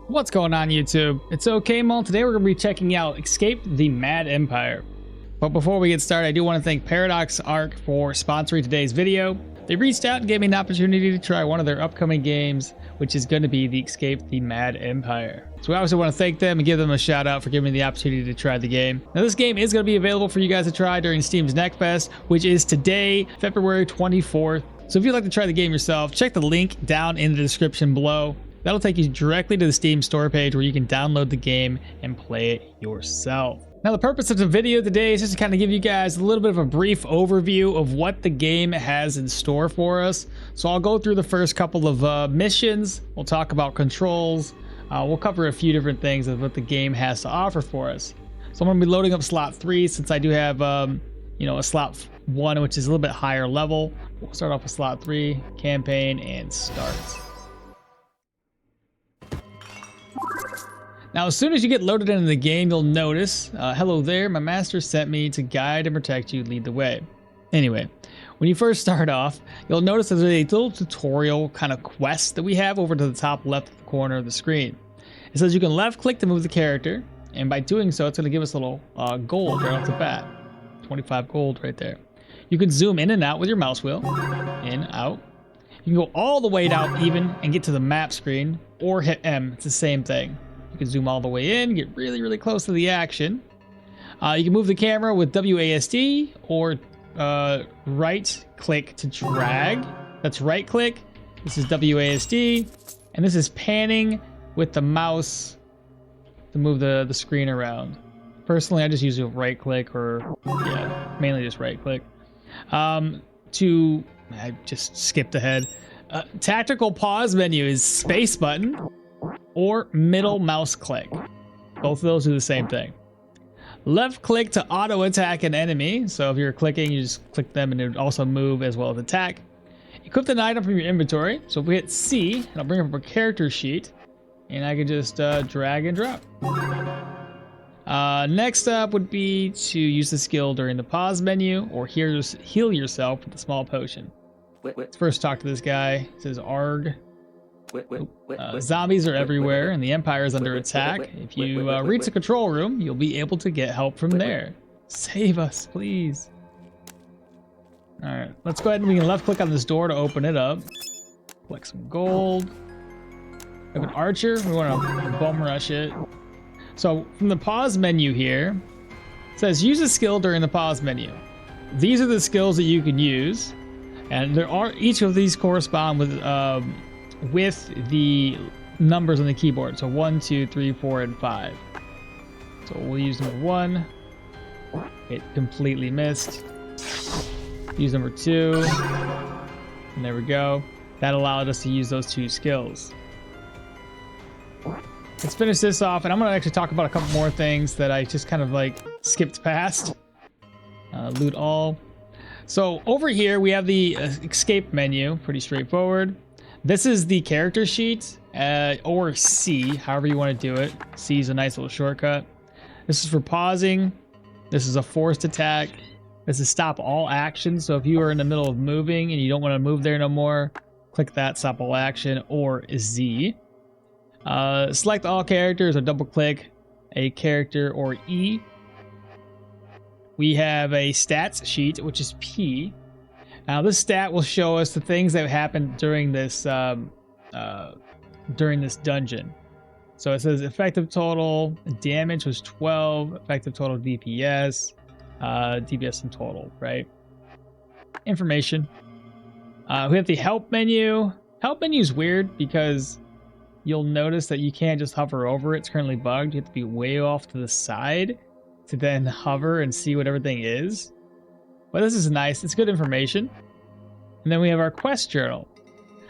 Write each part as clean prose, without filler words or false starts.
What's going on, YouTube? It's okmall. Today we're going to be checking out Escape the Mad Empire. But before we get started, I do want to thank Paradox Arc for sponsoring today's video. They reached out and gave me an opportunity to try one of their upcoming games, which is going to be the Escape the Mad Empire. So we obviously want to thank them and give them a shout out for giving me the opportunity to try the game. Now this game is going to be available for you guys to try during Steam's Next Fest, which is today, February 24th. So if you'd like to try the game yourself, check the link down in the description below. That'll take you directly to the Steam store page where you can download the game and play it yourself. Now the purpose of the video today is just to kind of give you guys a little bit of a brief overview of what the game has in store for us. So I'll go through the first couple of missions. We'll talk about controls. We'll cover a few different things of what the game has to offer for us. So I'm going to be loading up slot 3 since I do have a slot 1 which is a little bit higher level. We'll start off with slot 3, campaign, and start. Now, as soon as you get loaded into the game, you'll notice, hello there, my master sent me to guide and protect you, lead the way. Anyway, when you first start off, you'll notice there's a little tutorial kind of quest that we have over to the top left corner of the screen. It says you can left click to move the character, and by doing so, it's going to give us a little gold right off the bat. 25 gold right there. You can zoom in and out with your mouse wheel, in, out. You can go all the way out even and get to the map screen, or hit M, it's the same thing. You can zoom all the way in, get really, really close to the action. You can move the camera with WASD or right click to drag. That's right click. This is WASD. And this is panning with the mouse to move the screen around. Personally, I just use a right click or, yeah, mainly just right click. I just skipped ahead. Tactical pause menu is space button or middle mouse click. Both of those do the same thing. Left click to auto attack an enemy. So if you're clicking, you just click them and it would also move as well as attack. Equip an item from your inventory. So if we hit C, it'll bring up a character sheet and I can just drag and drop. Next up would be to use the skill during the pause menu or heal yourself with a small potion. Let's first talk to this guy. It says ARG. Zombies are everywhere and the Empire is under attack. If you reach the control room, you'll be able to get help from there. Save us, please. Alright, let's go ahead and we can left click on this door to open it up. Collect some gold. We have an archer. We want to bum rush it. So from the pause menu here, it says use a skill during the pause menu. These are the skills that you can use. And each of these correspond with the numbers on the keyboard. So 1, 2, 3, 4, and 5. So we'll use number 1. It completely missed. Use number 2. And there we go. That allowed us to use those 2 skills. Let's finish this off, and I'm going to actually talk about a couple more things that I just kind of like skipped past. Loot all. So over here we have the escape menu, pretty straightforward. This is the character sheet, or C, however you want to do it. C is a nice little shortcut. This is for pausing. This is a forced attack. This is stop all action. So if you are in the middle of moving and you don't want to move there no more, click that stop all action, or Z. Select all characters or double click a character, or E. We have a stats sheet, which is P. Now this stat will show us the things that happened during this dungeon. So it says effective total damage was 12, effective total DPS, DPS in total, right? Information. We have the help menu. Help menu is weird because you'll notice that you can't just hover over it. It's currently bugged. You have to be way off to the side to then hover and see what everything is. But this is nice. It's good information. And then we have our quest journal.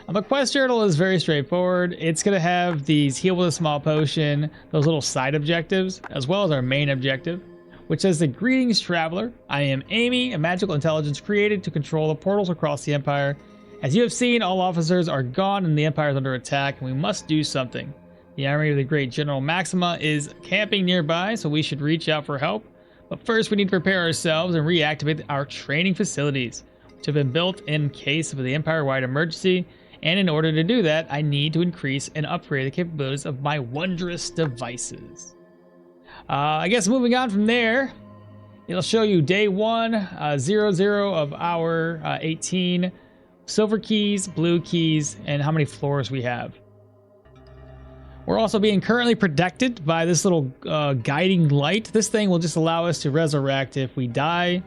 Now, the quest journal is very straightforward. It's going to have these heal with a small potion, those little side objectives, as well as our main objective, which says the greetings traveler. I am Amy, a magical intelligence created to control the portals across the Empire. As you have seen, all officers are gone and the Empire is under attack, and we must do something. The army of the great General Maxima is camping nearby, so we should reach out for help. But first, we need to prepare ourselves and reactivate our training facilities, which have been built in case of the Empire-wide emergency And in order to do that, I need to increase and upgrade the capabilities of my wondrous devices. I guess moving on from there, it'll show you day 1, 00 of hour 18, silver keys, blue keys, and how many floors we have. We're also being currently protected by this little guiding light. This thing will just allow us to resurrect if we die.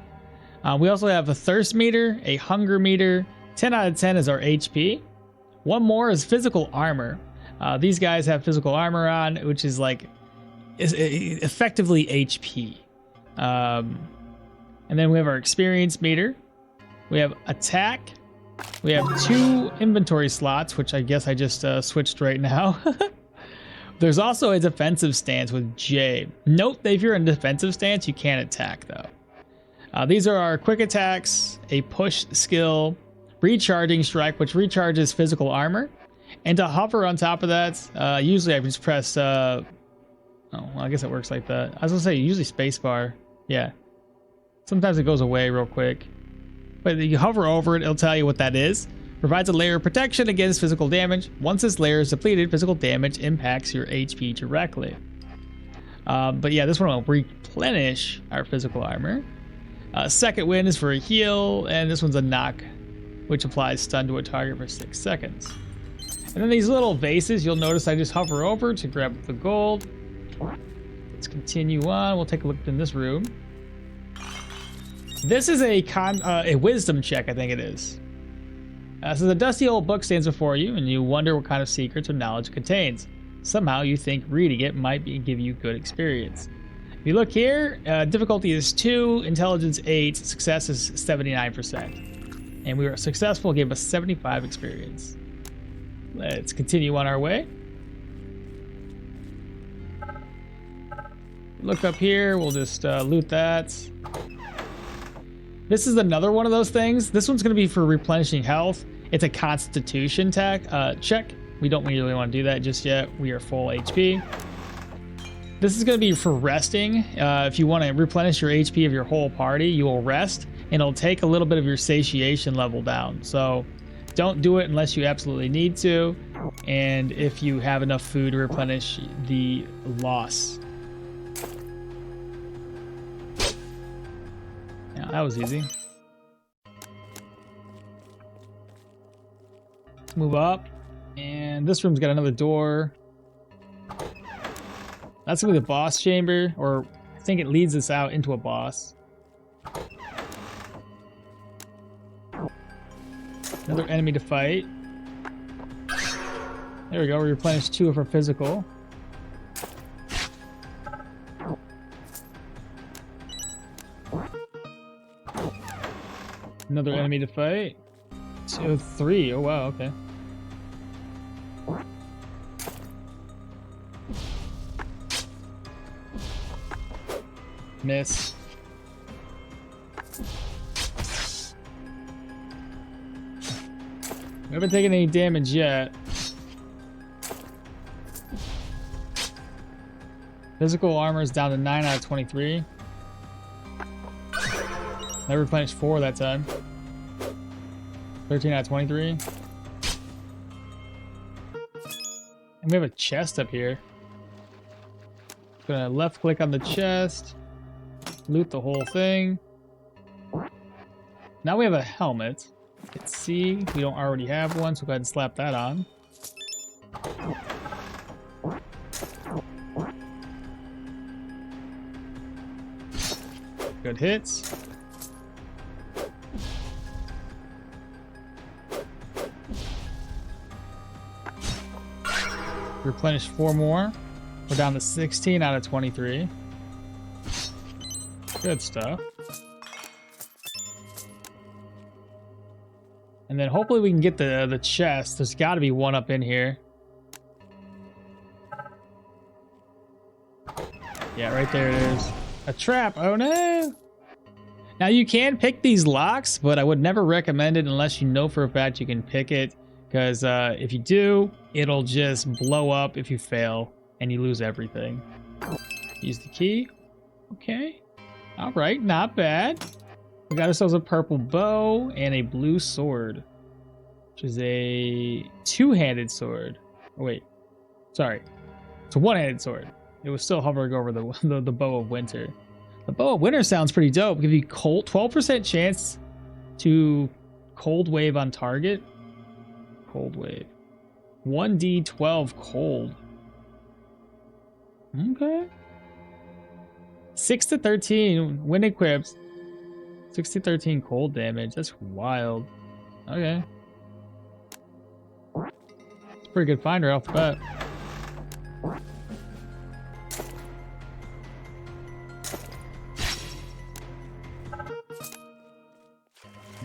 We also have a thirst meter, a hunger meter. 10 out of 10 is our HP. One more is physical armor. These guys have physical armor on, which is like effectively HP. And then we have our experience meter. We have attack. We have 2 inventory slots, which I guess I just switched right now. There's also a defensive stance with J. Note that if you're in defensive stance, you can't attack though. These are our quick attacks, a push skill, recharging strike, which recharges physical armor, and to hover on top of that, usually I just press, oh, well, I guess it works like that. I was gonna say usually spacebar. Yeah. Sometimes it goes away real quick. But you hover over it, it'll tell you what that is. Provides a layer of protection against physical damage. Once this layer is depleted, physical damage impacts your HP directly. But yeah, this one will replenish our physical armor. Second wind is for a heal, and this one's a knock, which applies stun to a target for 6 seconds. And then these little vases, you'll notice I just hover over to grab the gold. Let's continue on. We'll take a look in this room. This is a wisdom check, I think it is. So the dusty old book stands before you, and you wonder what kind of secrets or knowledge it contains. Somehow you think reading it might give you good experience. If you look here, difficulty is 2, intelligence 8, success is 79%. And we were successful, gave us 75 experience. Let's continue on our way. Look up here, we'll just loot that. This is another one of those things. This one's going to be for replenishing health. It's a constitution check. We don't really want to do that just yet. We are full HP. This is going to be for resting. If you want to replenish your HP of your whole party, you will rest, and it'll take a little bit of your satiation level down. So don't do it unless you absolutely need to, and if you have enough food to replenish the loss. Yeah, that was easy. Let's move up. And this room's got another door. That's gonna be the boss chamber, or I think it leads us out into a boss. Another enemy to fight. There we go, we replenished 2 of our physical. Another enemy to fight. 2, 3. Oh wow, okay. Miss. We haven't taken any damage yet. Physical armor is down to 9 out of 23. I replenished 4 that time. 13 out of 23. And we have a chest up here. Gonna left click on the chest. Loot the whole thing. Now we have a helmet. Let's see. We don't already have one, so go ahead and slap that on. Good hits. Replenish 4 more. We're down to 16 out of 23. Good stuff. And then hopefully we can get the chest. There's got to be one up in here. Yeah, right there it is. A trap. Oh no! Now you can pick these locks, but I would never recommend it unless you know for a fact you can pick it. Because if you do, it'll just blow up if you fail and you lose everything. Use the key. Okay. All right, not bad. We got ourselves a purple bow and a blue sword. which is a two-handed sword. Oh, wait. Sorry. It's a one-handed sword. It was still hovering over the Bow of Winter. The Bow of Winter sounds pretty dope. Give you 12% chance to cold wave on target. Cold wave. 1d12 cold. Okay. 6 to 13 when equipped. 6 to 13 cold damage. That's wild. Okay. It's a pretty good finder off the bat.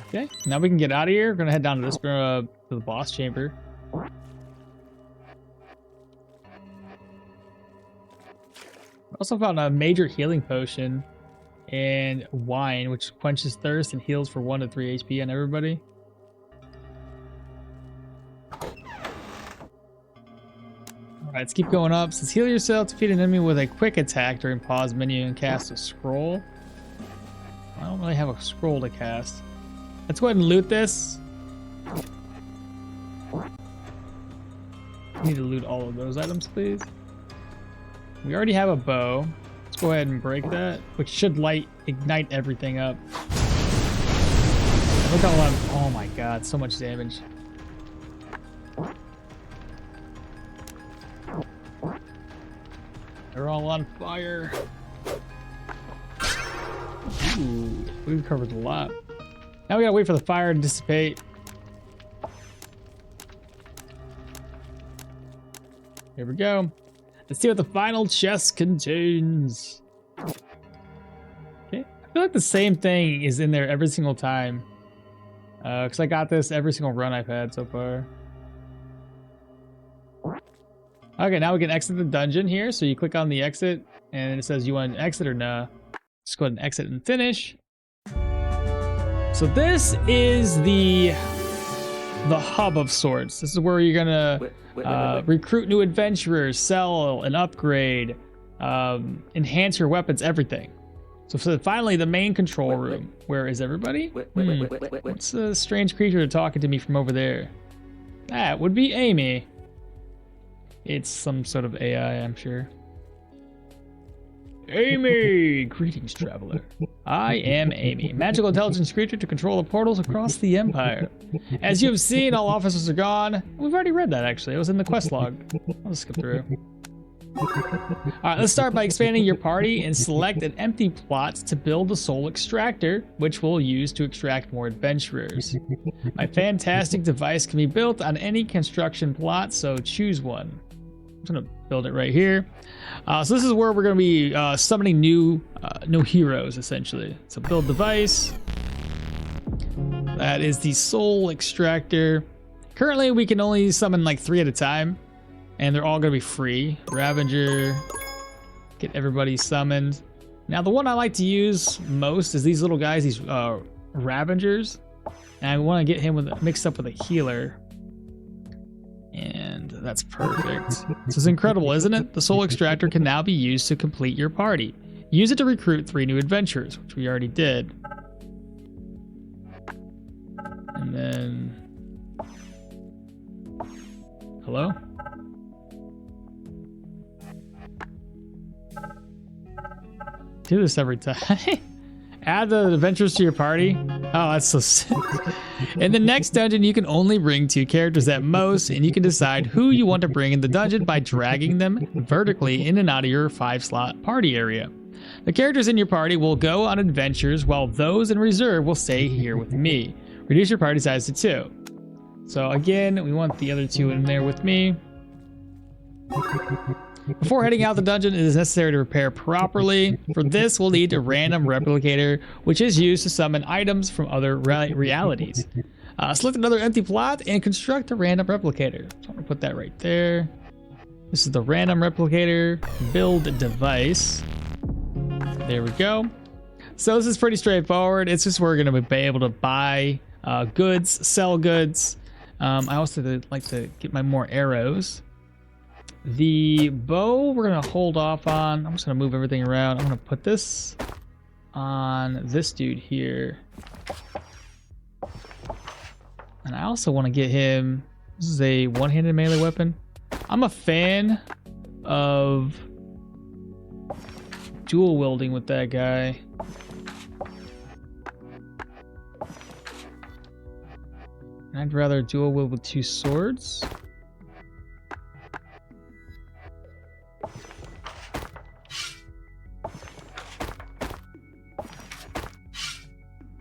Okay, now we can get out of here. We're gonna head down to this to the boss chamber. Also found a major healing potion and wine, which quenches thirst and heals for 1 to 3 HP on everybody. Alright, let's keep going up. It says heal yourself, defeat an enemy with a quick attack during pause menu and cast a scroll. I don't really have a scroll to cast. Let's go ahead and loot this. I need to loot all of those items, please. We already have a bow. Let's go ahead and break that, which should ignite everything up. Look how long. Oh my god, so much damage. They're all on fire. Ooh, we've covered a lot. Now we gotta wait for the fire to dissipate. Here we go. Let's see what the final chest contains. Okay, I feel like the same thing is in there every single time. Because I got this every single run I've had so far. Okay, now we can exit the dungeon here. So you click on the exit and it says you want to exit or nah. Just go ahead and exit and finish. So this is the hub of sorts. This is where you're gonna recruit new adventurers, sell and upgrade, enhance your weapons, everything. So finally, the main control room. Where is everybody? What's a strange creature talking to me from over there? That would be Amy. It's some sort of AI, I'm sure. Amy! Greetings, traveler. I am Amy, magical intelligence creature to control the portals across the Empire. As you have seen, all officers are gone. We've already read that, actually. It was in the quest log. I'll skip through. Alright, let's start by expanding your party and select an empty plot to build the soul extractor, which we'll use to extract more adventurers. My fantastic device can be built on any construction plot, so choose one. I'm just gonna build it right here. So this is where we're gonna be summoning new heroes, essentially. So build device. That is the soul extractor. Currently, we can only summon like 3 at a time, and they're all gonna be free. Ravager, get everybody summoned. Now, the one I like to use most is these little guys, these Ravagers, and I want to get him mixed up with a healer. And that's perfect. This is incredible, isn't it? The soul extractor can now be used to complete your party. Use it to recruit 3 new adventurers, which we already did. And then... Hello? Do this every time. Add the adventurers to your party. Oh, that's so sick. In the next dungeon, you can only bring 2 characters at most, and you can decide who you want to bring in the dungeon by dragging them vertically in and out of your 5-slot party area. The characters in your party will go on adventures, while those in reserve will stay here with me. Reduce your party size to 2. So again, we want the other 2 in there with me. Before heading out the dungeon, it is necessary to prepare properly. For this, we'll need a random replicator, which is used to summon items from other realities. Select another empty plot and construct a random replicator. So I'm going to put that right there. This is the random replicator. Build I There we go. So this is pretty straightforward. It's just we're going to be able to buy goods, sell goods. I also like to get my more arrows. The bow we're gonna hold off on. I'm just gonna move everything around. I'm gonna put this on this dude here. And I also want to get him... This is a one-handed melee weapon. I'm a fan of dual wielding with that guy. I'd rather dual wield with 2 swords.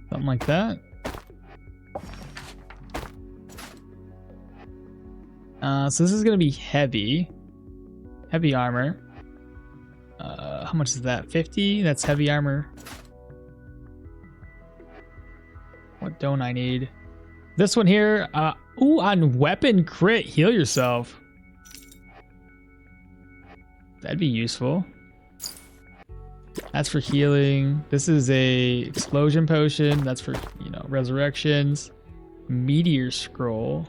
Something like that. So this is going to be heavy. Heavy armor. How much is that? 50? That's heavy armor. What don't I need? This one here. Ooh, on weapon crit, heal yourself. That'd be useful. That's for healing. This is a explosion potion. That's for, you know, resurrections. Meteor scroll.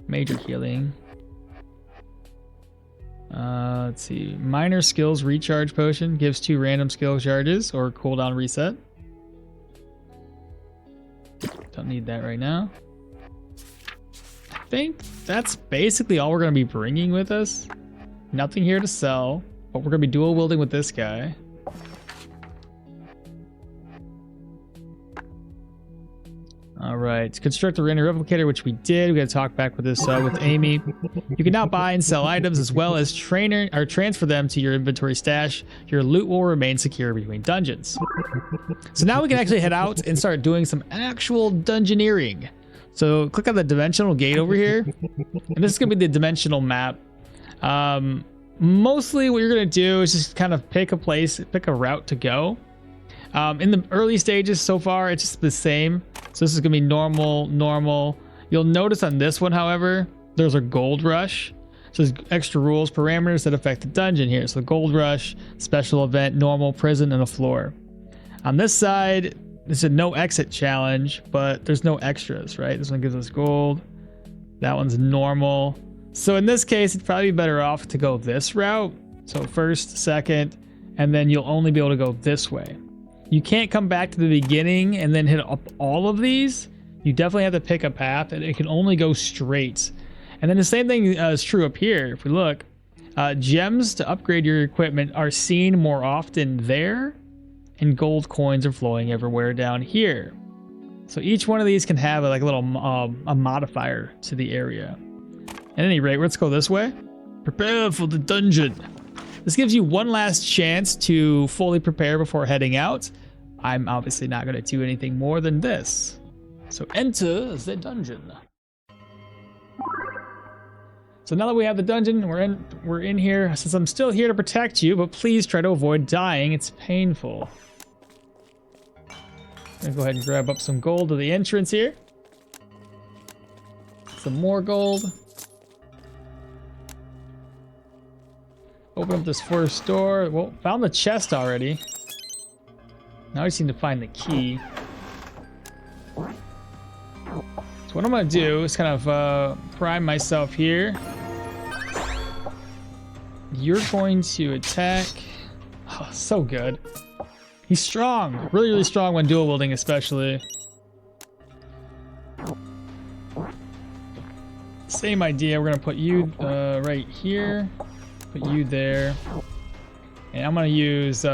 Major healing. Let's see. Minor skills recharge potion. Gives 2 random skill charges or cooldown reset. Don't need that right now. I think that's basically all we're going to be bringing with us. Nothing here to sell. But we're going to be dual wielding with this guy. All right, construct a random replicator, which we did. We got to talk back with this with Amy. You can now buy and sell items as well as transfer them to your inventory stash. Your loot will remain secure between dungeons. So now we can actually head out and start doing some actual dungeoneering. So click on the dimensional gate over here, and this is gonna be the dimensional map. Mostly what you're gonna do is just kind of pick a route to go. In the early stages so far, it's just the same. So this is gonna be normal. You'll notice on this one, however, there's a gold rush. So there's extra rules, parameters that affect the dungeon here. So gold rush, special event, normal, prison, and a floor. On this side, it's a no exit challenge, but there's no extras, right? This one gives us gold. That one's normal. So in this case, it'd probably be better off to go this route. So first, second, and then you'll only be able to go this way. You can't come back to the beginning and then hit up all of these. You definitely have to pick a path, and it can only go straight. And then the same thing is true up here. If we look, gems to upgrade your equipment are seen more often there, and gold coins are flowing everywhere down here. So each one of these can have a little a modifier to the area. At any rate, let's go this way. Prepare for the dungeon. This gives you one last chance to fully prepare before heading out. I'm obviously not going to do anything more than this. So enter the dungeon. So now that we have the dungeon, we're in here. Since I'm still here to protect you, but please try to avoid dying. It's painful. I'm gonna go ahead and grab up some gold to the entrance here. Some more gold. Open up this first door. Well, found the chest already. Now I just need to find the key. So what I'm gonna do is kind of prime myself here. You're going to attack. Oh, so good. He's strong. Really, really strong when dual wielding, especially. Same idea. We're gonna put you right here. Put you there. And I'm gonna use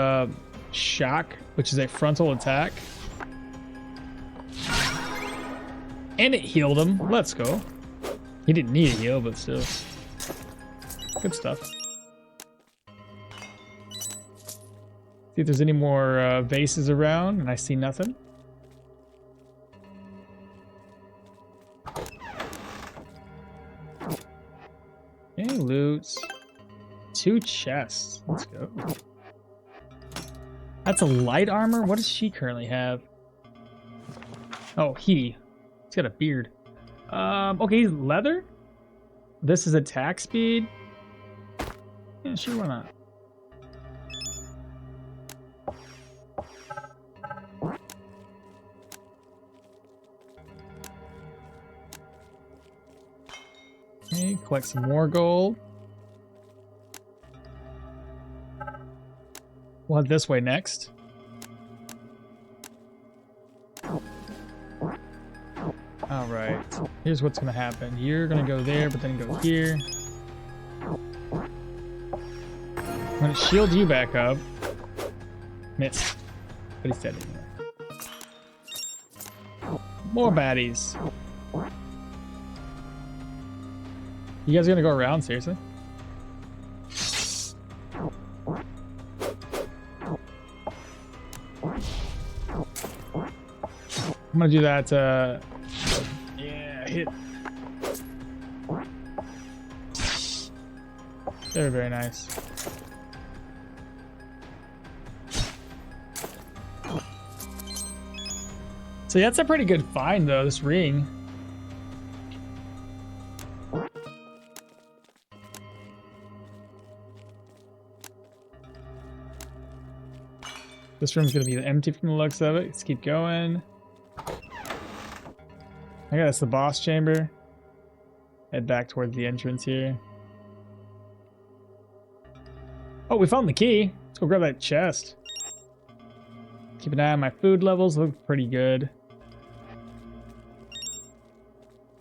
shock, which is a frontal attack. And it healed him. Let's go. He didn't need a heal, but still. Good stuff. See if there's any more vases around, and I see nothing. Okay, loot. 2 chests. Let's go. That's a light armor? What does she currently have? Oh, he's got a beard. Okay, he's leather? This is attack speed? Yeah, sure, why not? Okay, collect some more gold. We'll head this way next. All right. Here's what's gonna happen. You're gonna go there, but then go here. I'm gonna shield you back up. Missed. But he's dead anyway. More baddies. You guys gonna go around, seriously? I'm gonna do that, yeah, hit. Very, very nice. So yeah, that's a pretty good find, though, this ring. This room's gonna be empty from the looks of it. Let's keep going. I guess the boss chamber. Head back towards the entrance here. Oh, we found the key. Let's go grab that chest. Keep an eye on my food levels. Look pretty good.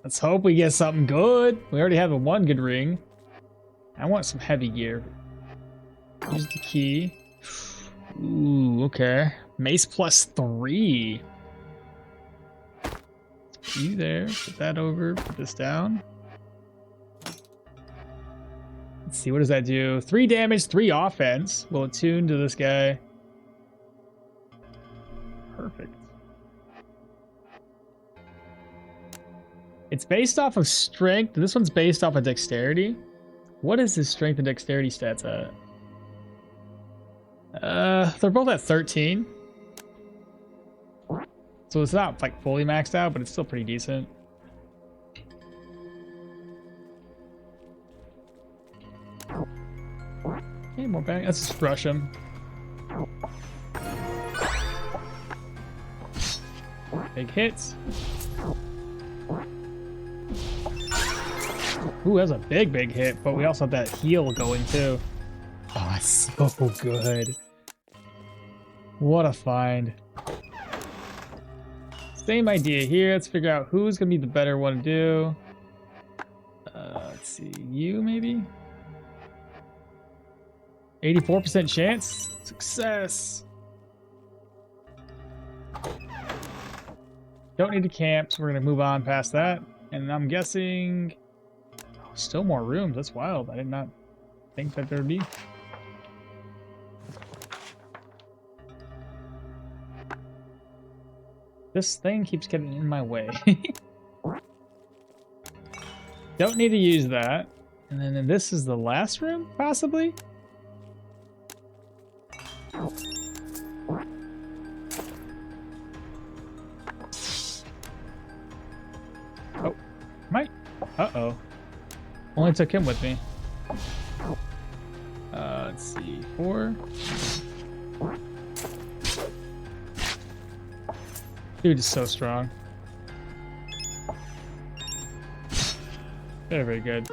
Let's hope we get something good. We already have a one good ring. I want some heavy gear. Use the key. Ooh, okay. Mace +3. Put you there. Put that over. Put this down. Let's see, what does that do? 3 damage, 3 offense. Will attune to this guy. Perfect. It's based off of strength. This one's based off of dexterity. What is his strength and dexterity stats at? They're both at 13. So it's not like fully maxed out, but it's still pretty decent. Okay, more bang. Let's just rush him. Big hits. Ooh, that's a big hit, but we also have that heal going too. Oh, that's so good. What a find. Same idea here. Let's figure out who's gonna be the better one to do. Let's see, you maybe? 84% chance? Success. Don't need to camp, so we're gonna move on past that. And I'm guessing... Oh, still more rooms. That's wild. I did not think that there would be. This thing keeps getting in my way. Don't need to use that. And then this is the last room, possibly? Oh, might. Uh-oh. Only took him with me. Let's see. 4. Dude is so strong. Very, very good.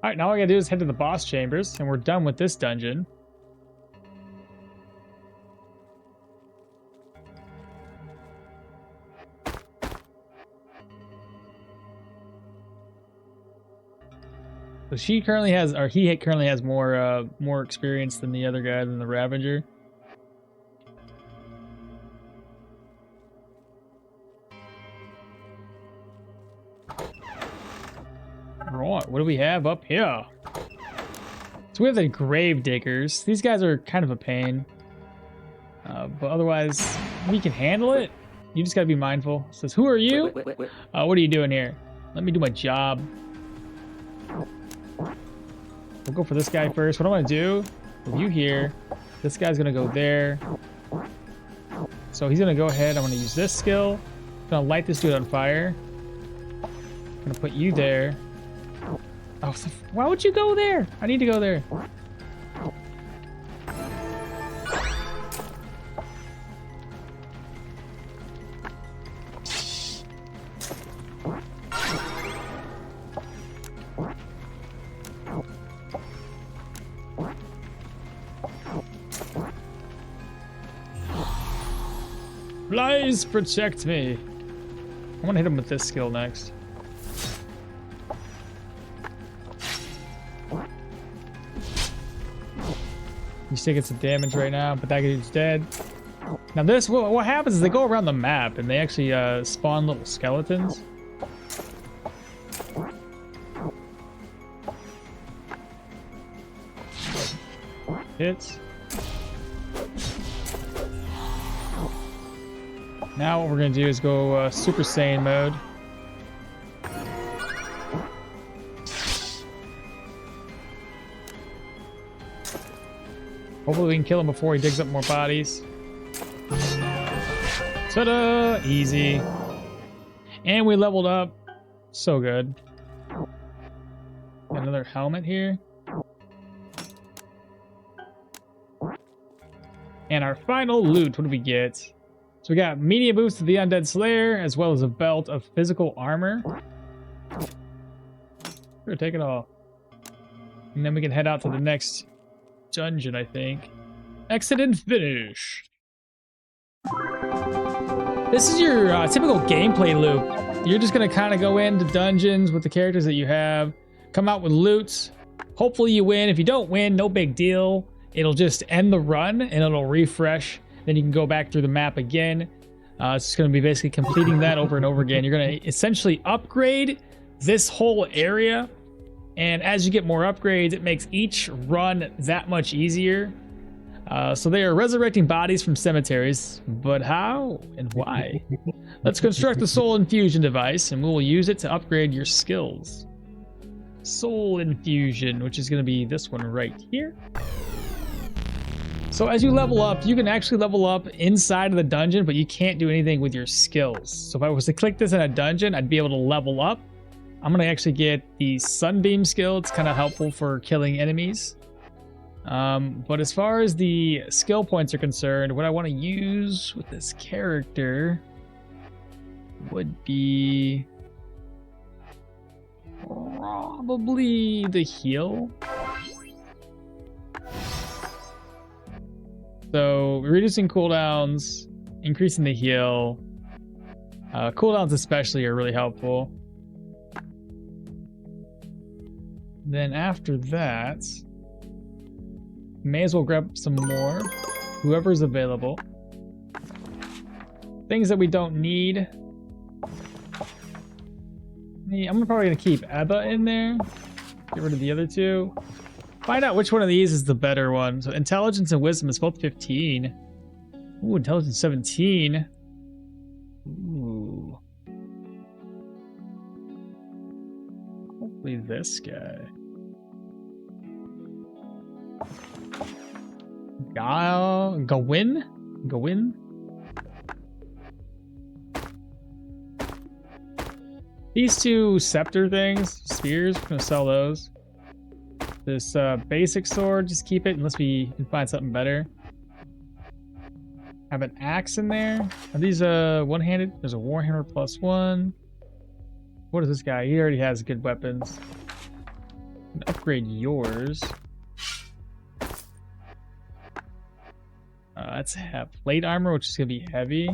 Alright, now all I gotta do is head to the boss chambers, and we're done with this dungeon. So she currently has, or he currently has more experience than the other guy, than the Ravager. Right, what do we have up here? So we have the Grave Diggers. These guys are kind of a pain. But otherwise, we can handle it. You just gotta be mindful. It says, who are you? What are you doing here? Let me do my job. We'll go for this guy first. What I'm gonna do, with you here, this guy's gonna go there. So he's gonna go ahead. I'm gonna use this skill. I'm gonna light this dude on fire. I'm gonna put you there. Oh, why would you go there? I need to go there. Flies protect me. I want to hit him with this skill next. He's taking some damage right now, but that dude's dead. Now this, what happens is they go around the map and they actually spawn little skeletons. Hits. Now what we're gonna do is go Super Saiyan mode. Hopefully we can kill him before he digs up more bodies. Ta-da! Easy. And we leveled up. So good. Got another helmet here. And our final loot, what do we get? So we got medium boost to the Undead Slayer, as well as a belt of physical armor. Sure, take it all. And then we can head out to the next dungeon, I think. Exit and finish. This is your typical gameplay loop. You're just gonna kind of go into dungeons with the characters that you have, come out with loot. Hopefully you win. If you don't win, no big deal. It'll just end the run and it'll refresh. Then you can go back through the map again. It's just gonna be basically completing that over and over again. You're gonna essentially upgrade this whole area. And as you get more upgrades, it makes each run that much easier. So they are resurrecting bodies from cemeteries, but how and why? Let's construct the soul infusion device, and we will use it to upgrade your skills. Soul infusion, which is going to be this one right here. So as you level up, you can actually level up inside of the dungeon, but you can't do anything with your skills. So if I was to click this in a dungeon, I'd be able to level up. I'm going to actually get the Sunbeam skill. It's kind of helpful for killing enemies. But as far as the skill points are concerned, what I want to use with this character would be probably the heal. So reducing cooldowns, increasing the heal. Cooldowns especially are really helpful. Then after that, may as well grab some more, whoever's available. Things that we don't need. I'm probably gonna keep Ebba in there. Get rid of the other two. Find out which one of these is the better one. So intelligence and wisdom is both 15. Ooh, intelligence 17. Ooh. Hopefully this guy. Gawin? These two scepter things, spears, we're gonna sell those. This basic sword, just keep it unless we can find something better. Have an axe in there. Are these one-handed? There's a warhammer +1. What is this guy? He already has good weapons. Upgrade yours. Let's have plate armor, which is gonna be heavy.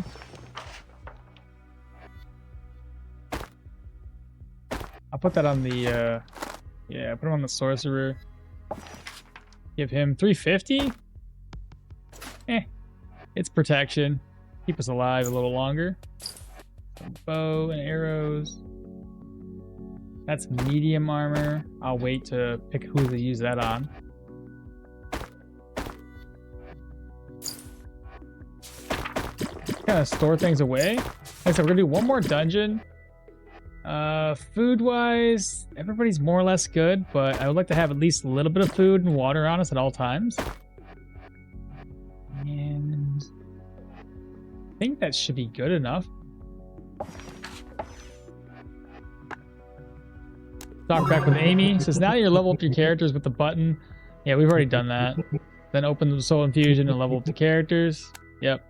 I'll put that on the yeah, put him on the sorcerer. Give him 350. It's protection. Keep us alive a little longer. Some bow and arrows. That's medium armor. I'll wait to pick who to use that on. Kind of store things away. Like I said, we're gonna do one more dungeon. Food wise, everybody's more or less good, but I would like to have at least a little bit of food and water on us at all times. And I think that should be good enough. Talk back with Amy. Says now you level up your characters with the button. Yeah, we've already done that. Then open the soul infusion and level up the characters. Yep.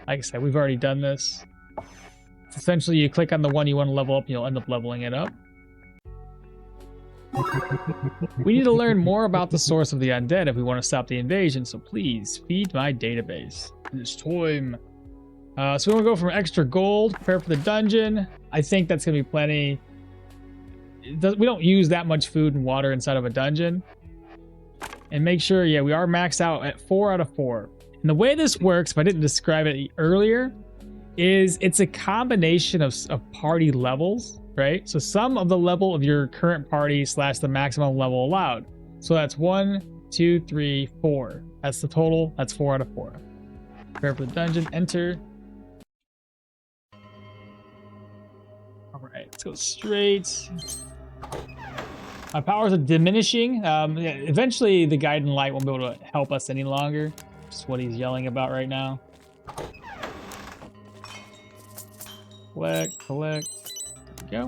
Like I said, we've already done this. It's essentially, you click on the one you want to level up, and you'll end up leveling it up. We need to learn more about the source of the undead if we want to stop the invasion, so please feed my database. This time. So we want to go for extra gold, prepare for the dungeon. I think that's going to be plenty. We don't use that much food and water inside of a dungeon. And make sure, yeah, we are maxed out at 4 out of 4. And the way this works, if I didn't describe it earlier, is it's a combination of party levels, right? So some of the level of your current party / the maximum level allowed. So that's 1, 2, 3, 4. That's the total. That's 4 out of 4. Prepare for the dungeon. Enter. All right, let's go straight. My powers are diminishing. Yeah, eventually, the guiding light won't be able to help us any longer. Just what he's yelling about right now. Collect, collect. There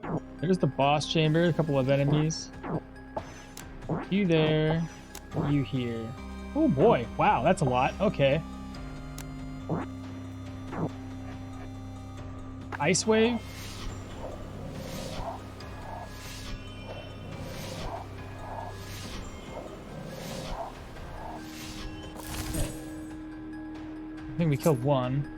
we go. There's the boss chamber. A couple of enemies. You there. You here. Oh boy. Wow, that's a lot. Okay. Ice wave. I think we killed one.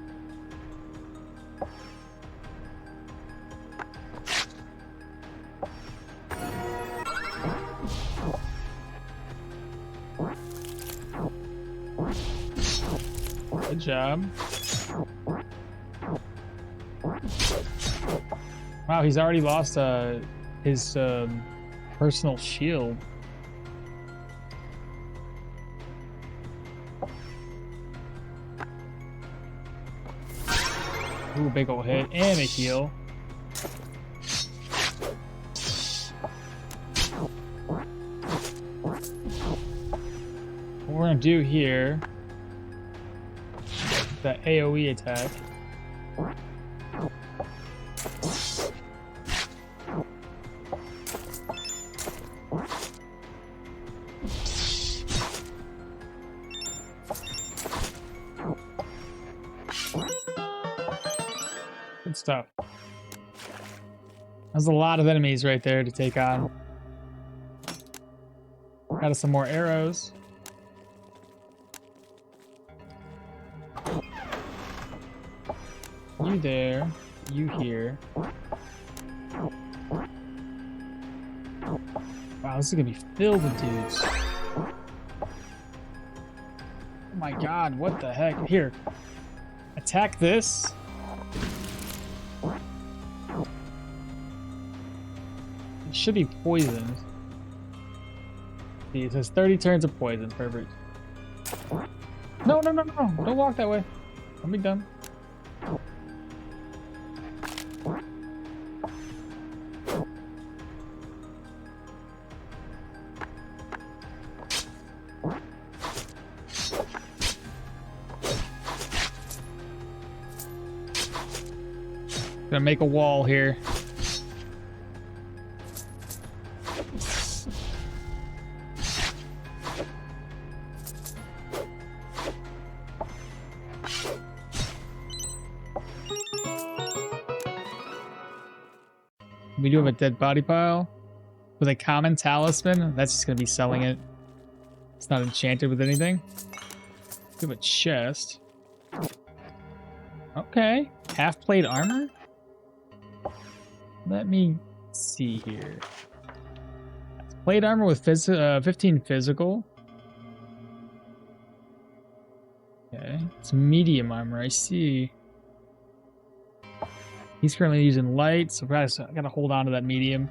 Good job. Wow, he's already lost his personal shield. Ooh, big ol' hit and a heal. What we're gonna do here, that AoE attack. Good stuff. There's a lot of enemies right there to take on. Got us some more arrows. You there. You here. Wow, this is gonna be filled with dudes. Oh my god, what the heck? Here. Attack this. It should be poisoned. See, it says 30 turns of poison. Perfect. No, no, no, no. Don't walk that way. Let me done. Gonna make a wall here. We do have a dead body pile with a common talisman. That's just gonna be selling it. It's not enchanted with anything. We have a chest. Okay, half plate armor. Let me see here. Plate armor with 15 physical. Okay, it's medium armor. I see. He's currently using light, so I gotta hold on to that medium.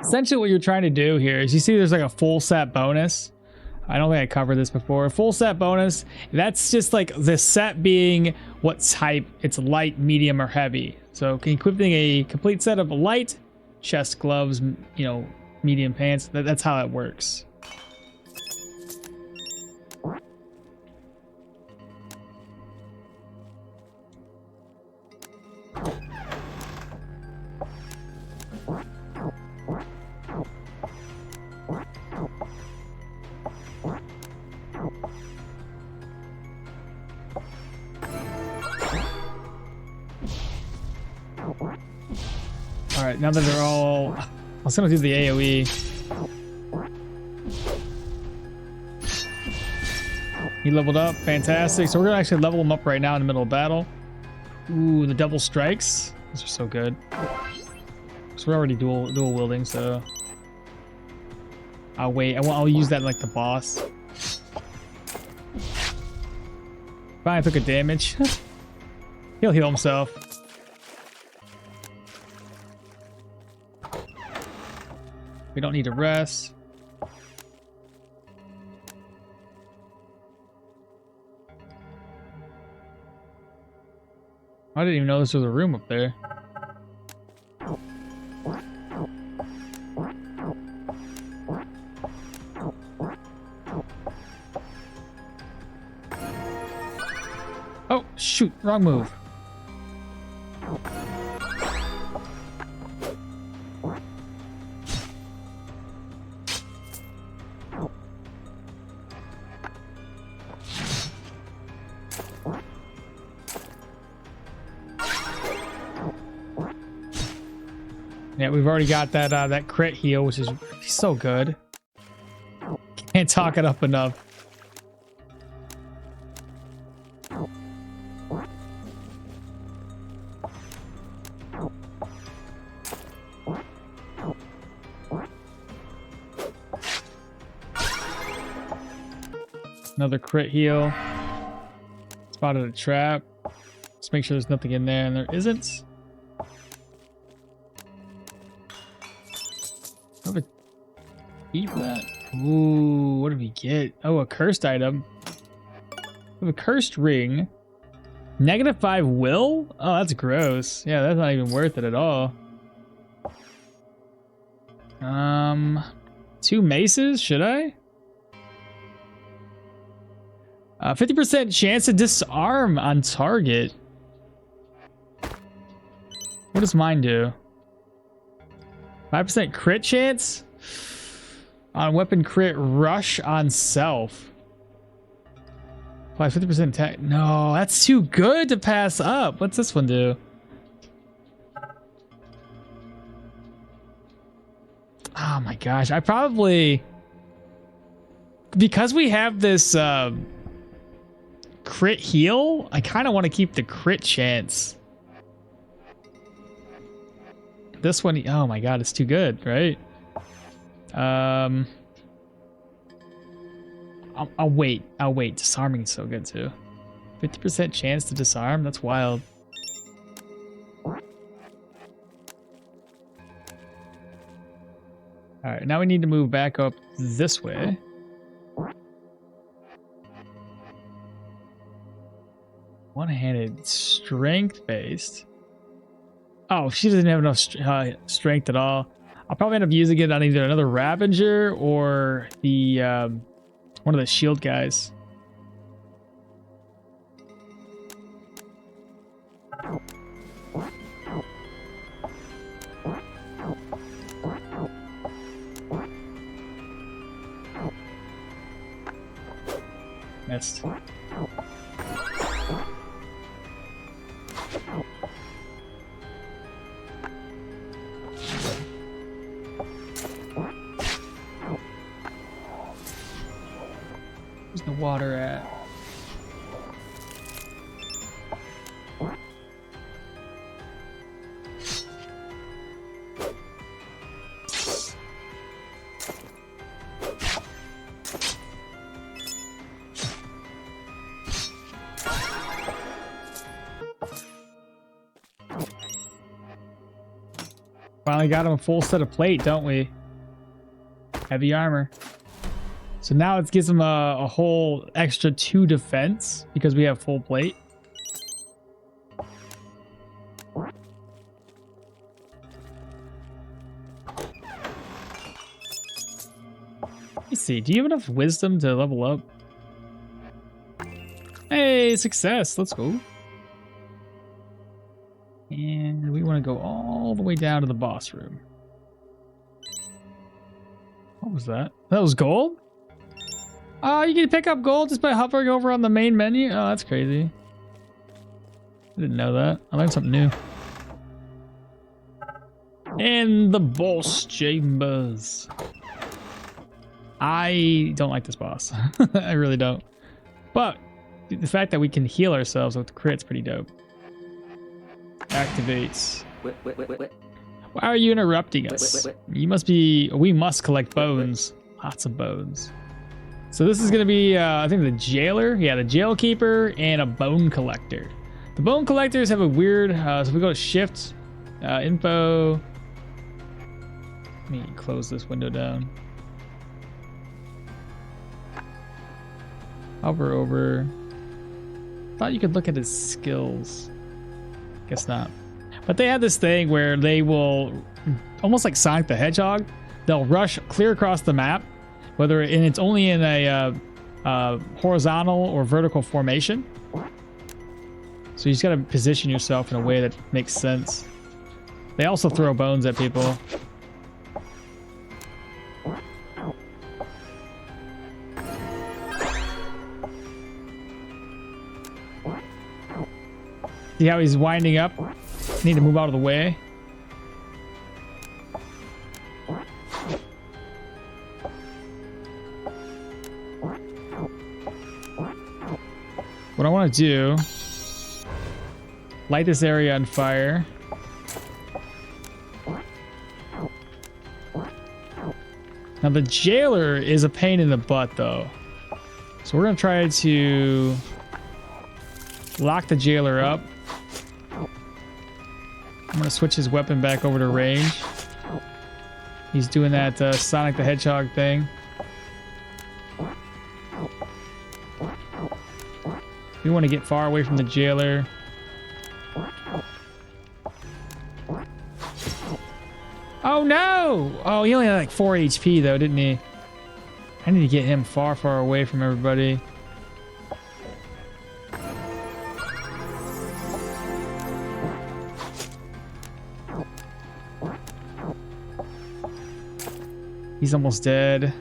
Essentially what you're trying to do here is you see there's like a full set bonus. I don't think I covered this before. Full set bonus, that's just like the set being what type. It's light, medium, or heavy. So equipping a complete set of light, chest, gloves, you know, medium pants, that's how it works. right, now that they're all... I was gonna do the AoE. He leveled up, fantastic. So we're gonna actually level him up right now in the middle of battle. Ooh, the double strikes. These are so good. So we're already dual wielding, so I'll wait. I'll use that like the boss. Fine, took a damage. He'll heal himself. We don't need to rest. I didn't even know this was a room up there. Oh, shoot, wrong move. Yeah, we've already got that that crit heal, which is so good. Can't talk it up enough. Another crit heal. Spotted a trap. Let's make sure there's nothing in there, and there isn't. Keep that. Ooh, what did we get? Oh, a cursed item. We have a cursed ring. -5 will? Oh, that's gross. Yeah, that's not even worth it at all. 2 maces, should I? 50% chance to disarm on target. What does mine do? 5% crit chance? On weapon crit rush on self. Apply 50% attack. No, that's too good to pass up. What's this one do? Oh my gosh. I probably... Because we have this crit heal, I kind of want to keep the crit chance. This one... Oh my god, it's too good, right? I'll wait. I'll wait. Disarming is so good too. 50% chance to disarm? That's wild. Alright, now we need to move back up this way. One-handed strength based. Oh, she doesn't have enough strength at all. I'll probably end up using it on either another Ravager or the one of the shield guys. Missed. Where's the water at? Finally got him a full set of plate, don't we? Heavy armor. So now it gives him a whole extra 2 defense because we have full plate. Let me see. Do you have enough wisdom to level up? Hey, success. Let's go. And we want to go all the way down to the boss room. What was that? That was gold? Oh, you can pick up gold just by hovering over on the main menu? Oh, that's crazy. I didn't know that. I learned something new. And the boss chambers. I don't like this boss. I really don't. But the fact that we can heal ourselves with crits pretty dope. Activates. Why are you interrupting us? You must be... We must collect bones. Lots of bones. So this is going to be, I think, the jailer. Yeah, the jail keeper and a bone collector. The bone collectors have a weird... so if we go to shift, info... Let me close this window down. Hover over. Thought you could look at his skills. Guess not. But they have this thing where they will, almost like Sonic the Hedgehog, they'll rush clear across the map, and it's only in a horizontal or vertical formation. So you just gotta position yourself in a way that makes sense. They also throw bones at people. See how he's winding up? Need to move out of the way. What I want to do, light this area on fire. Now the jailer is a pain in the butt though. So we're going to try to lock the jailer up. I'm going to switch his weapon back over to range. He's doing that Sonic the Hedgehog thing. We want to get far away from the jailer. Oh no! Oh, he only had like 4 HP though, didn't he? I need to get him far, far away from everybody. He's almost dead.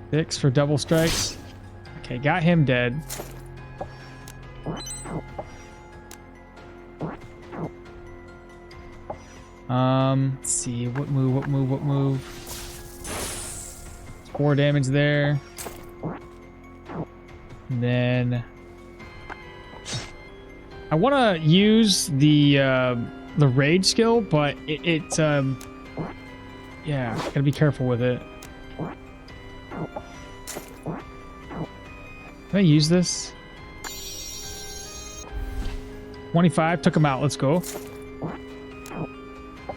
6 for double strikes. Okay, got him dead. Let's see, what move? 4 damage there. And then I want to use the rage skill, but yeah, gotta be careful with it. Can I use this? 25, took him out, let's go.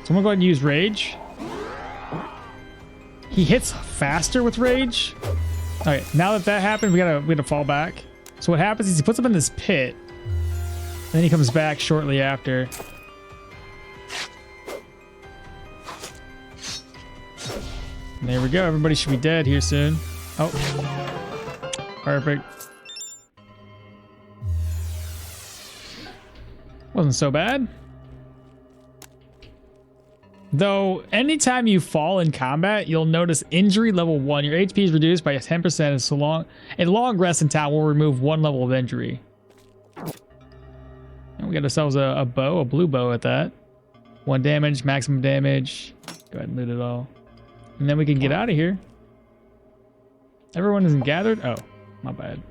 So I'm gonna go ahead and use rage. He hits faster with rage. Okay, now that happened, we gotta fall back. So what happens is he puts him in this pit, and then he comes back shortly after. And there we go. Everybody should be dead here soon. Oh, perfect. Wasn't so bad. Though, anytime you fall in combat, you'll notice injury level 1. Your HP is reduced by 10%, and so long. A long rest in town will remove 1 level of injury. And we got ourselves a bow, a blue bow at that. 1 damage, maximum damage. Go ahead and loot it all. And then we can get out of here. Everyone isn't gathered? Oh, my bad.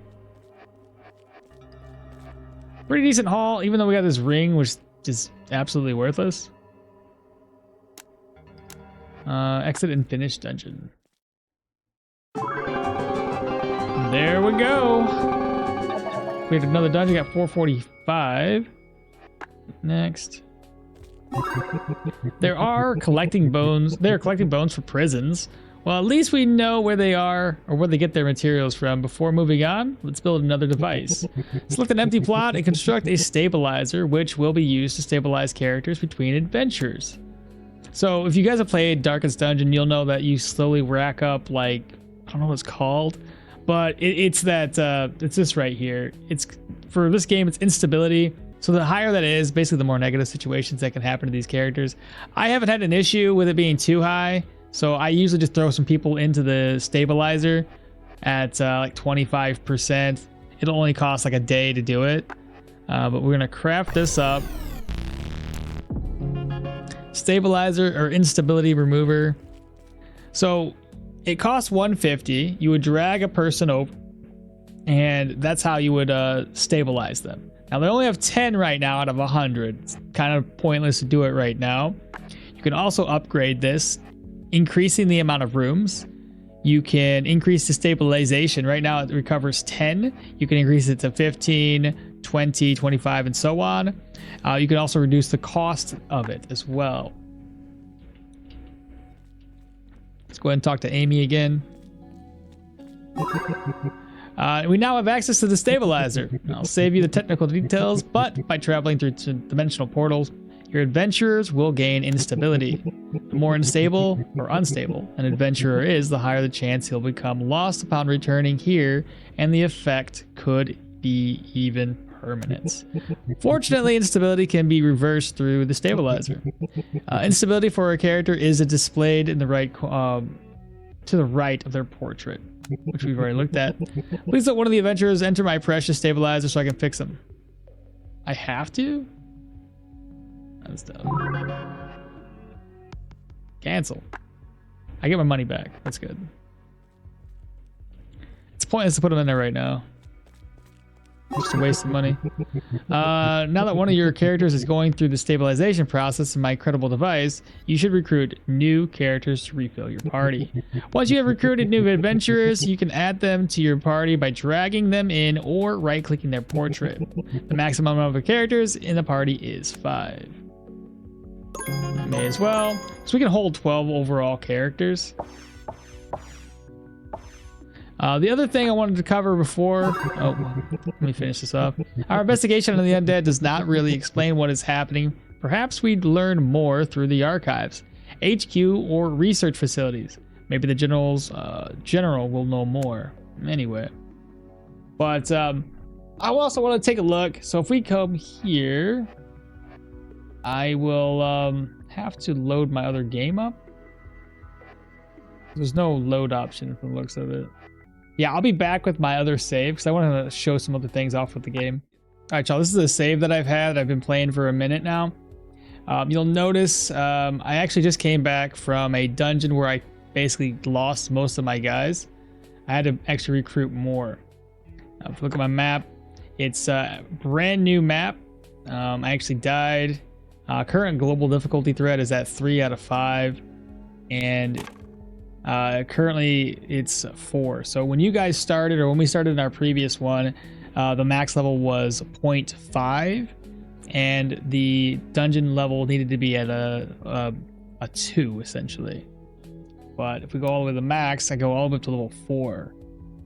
Pretty decent haul, even though we got this ring, which is absolutely worthless. Exit and finish dungeon. There we go. We had another dungeon, got 445. Next. There are collecting bones. They're collecting bones for prisons. Well, at least we know where they are or where they get their materials from. Before moving on, let's build another device. Select an empty plot and construct a stabilizer, which will be used to stabilize characters between adventures. So if you guys have played Darkest Dungeon, you'll know that you slowly rack up, like, I don't know what it's called, but it's this right here. It's for this game, it's instability. So the higher that is, basically the more negative situations that can happen to these characters. I haven't had an issue with it being too high, so I usually just throw some people into the stabilizer at like 25%. It'll only cost like a day to do it, but we're gonna craft this up. Stabilizer or instability remover. So it costs 150. You would drag a person over, and that's how you would stabilize them. Now they only have 10 right now out of 100. It's kind of pointless to do it right now. You can also upgrade this, increasing the amount of rooms. You can increase the stabilization. Right now it recovers 10. You can increase it to 15, 20, 25, and so on. You can also reduce the cost of it as well. Let's go ahead and talk to Amy again. We now have access to the stabilizer. I'll save you the technical details, but by traveling through dimensional portals, your adventurers will gain instability. The more unstable or unstable an adventurer is, the higher the chance he'll become lost upon returning here, and the effect could be even permanent. Fortunately, instability can be reversed through the stabilizer. Instability for a character is displayed in the right to the right of their portrait, which we've already looked at. Please let one of the adventurers enter my precious stabilizer so I can fix them. I have to? That's dumb. Cancel. I get my money back. That's good. It's pointless to put them in there right now. Just a waste of money. Now that one of your characters is going through the stabilization process in my credible device, you should recruit new characters to refill your party. Once you have recruited new adventurers, you can add them to your party by dragging them in or right-clicking their portrait. The maximum number of characters in the party is 5. May as well. So we can hold 12 overall characters. The other thing I wanted to cover before... Oh, let me finish this up. Our investigation on the undead does not really explain what is happening. Perhaps we'd learn more through the archives, HQ, or research facilities. Maybe the general will know more. Anyway. But I also want to take a look. So if we come here, I will have to load my other game up. There's no load option from the looks of it. Yeah, I'll be back with my other save because I want to show some other things off with the game. All right, y'all, this is a save that I've had. I've been playing for a minute now. You'll notice I actually just came back from a dungeon where I basically lost most of my guys. I had to actually recruit more. If you look at my map, it's a brand new map. I actually died. Current global difficulty threat is at 3 out of 5. And currently it's 4. So when you guys started, or when we started in our previous one, the max level was 0.5, and the dungeon level needed to be at a 2 essentially. But if we go all the way to the max, I go all the way up to level 4,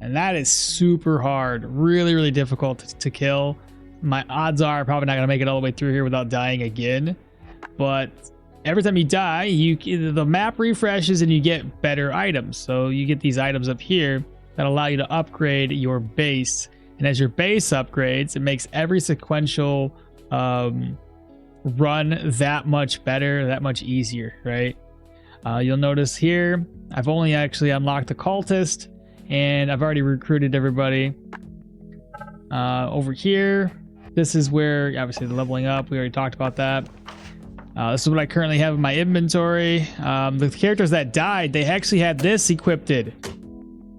and that is super hard, really difficult to kill. My odds are I'm probably not gonna make it all the way through here without dying again, but every time you die, the map refreshes and you get better items. So you get these items up here that allow you to upgrade your base. And as your base upgrades, it makes every sequential run that much better, that much easier, right? You'll notice here, I've only actually unlocked the cultist, and I've already recruited everybody. Over here, this is where, obviously, the leveling up, we already talked about that. This is what I currently have in my inventory. The characters that died, they actually had this equipped. And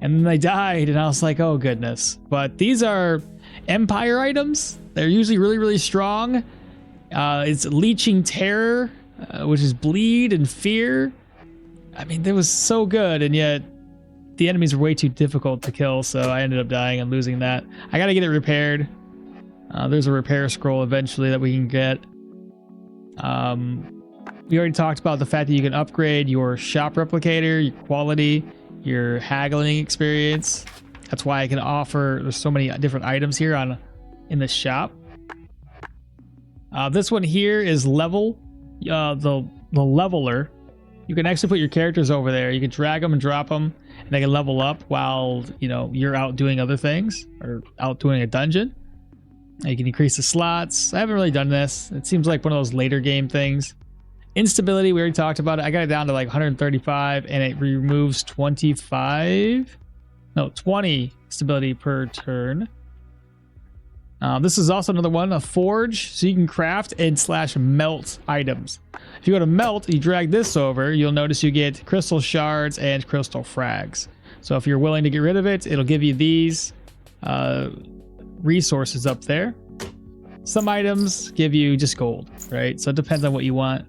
then they died, and I was like, oh goodness. But these are Empire items. They're usually really strong. It's Leeching Terror, which is Bleed and Fear. I mean, that was so good, and yet the enemies were way too difficult to kill, so I ended up dying and losing that. I gotta get it repaired. There's a repair scroll eventually that we can get. We already talked about the fact that you can upgrade your shop replicator, your quality, your haggling experience. That's why I can offer, there's so many different items here in the shop. This one here is level, the leveler. You can actually put your characters over there. You can drag them and drop them, and they can level up while, you know, you're out doing other things or out doing a dungeon. You can increase the slots. I haven't really done this. It seems like one of those later game things. Instability, we already talked about it. I got it down to like 135, and it removes 20 stability per turn. This is also another one, a forge, so you can craft and slash melt items. If you go to melt, you drag this over, you'll notice you get crystal shards and crystal frags. So if you're willing to get rid of it, it'll give you these resources up there. Some items give you just gold, right? So it depends on what you want.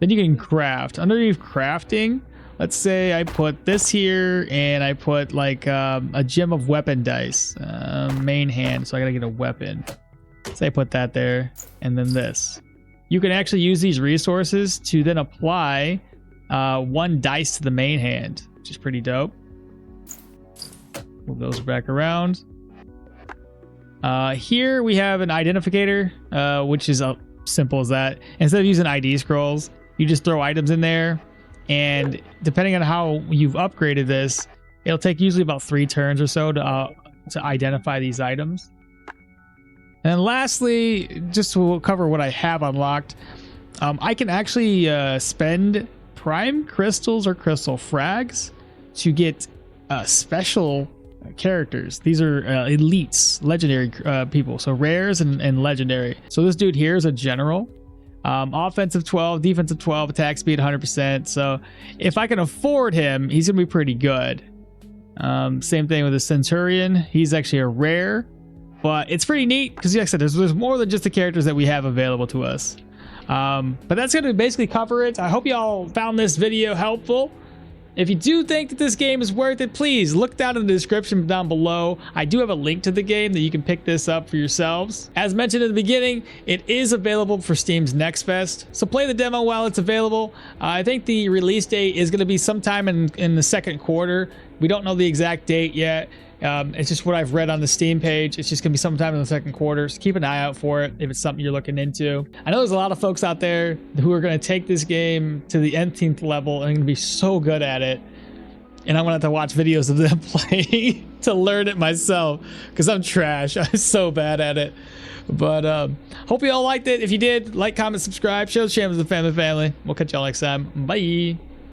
Then you can craft. Underneath crafting, let's say I put this here and I put like a gem of weapon dice, main hand, so I gotta get a weapon. Say I put that there, and then this. You can actually use these resources to then apply 1 dice to the main hand, which is pretty dope. Move those back around. Here we have an identificator, which is simple as that. Instead of using ID scrolls, you just throw items in there, and depending on how you've upgraded this, it'll take usually about 3 turns or so to identify these items. And then lastly, just to cover what I have unlocked, I can actually spend prime crystals or crystal frags to get special characters. These are elites, legendary people, so rares and legendary. So this dude here is a general, offensive 12, defensive 12, attack speed 100%. So if I can afford him, he's gonna be pretty good. Same thing with the centurion. He's actually a rare, but it's pretty neat because, like I said, there's more than just the characters that we have available to us. But that's gonna basically cover it. I hope y'all found this video helpful. If you do think that this game is worth it, please look down in the description down below. I do have a link to the game that you can pick this up for yourselves. As mentioned at the beginning, it is available for Steam's Next Fest, so play the demo while it's available. I think the release date is going to be sometime in the second quarter. We don't know the exact date yet. It's just what I've read on the Steam page. It's just gonna be sometime in the second quarter, so keep an eye out for it if it's something you're looking into. I know there's a lot of folks out there who are gonna take this game to the nth level and gonna be so good at it, and I'm gonna have to watch videos of them play to learn it myself, because I'm trash. I'm so bad at it. But hope you all liked it. If you did, like, comment, subscribe, share the channel with the family. We'll catch y'all next time. Bye.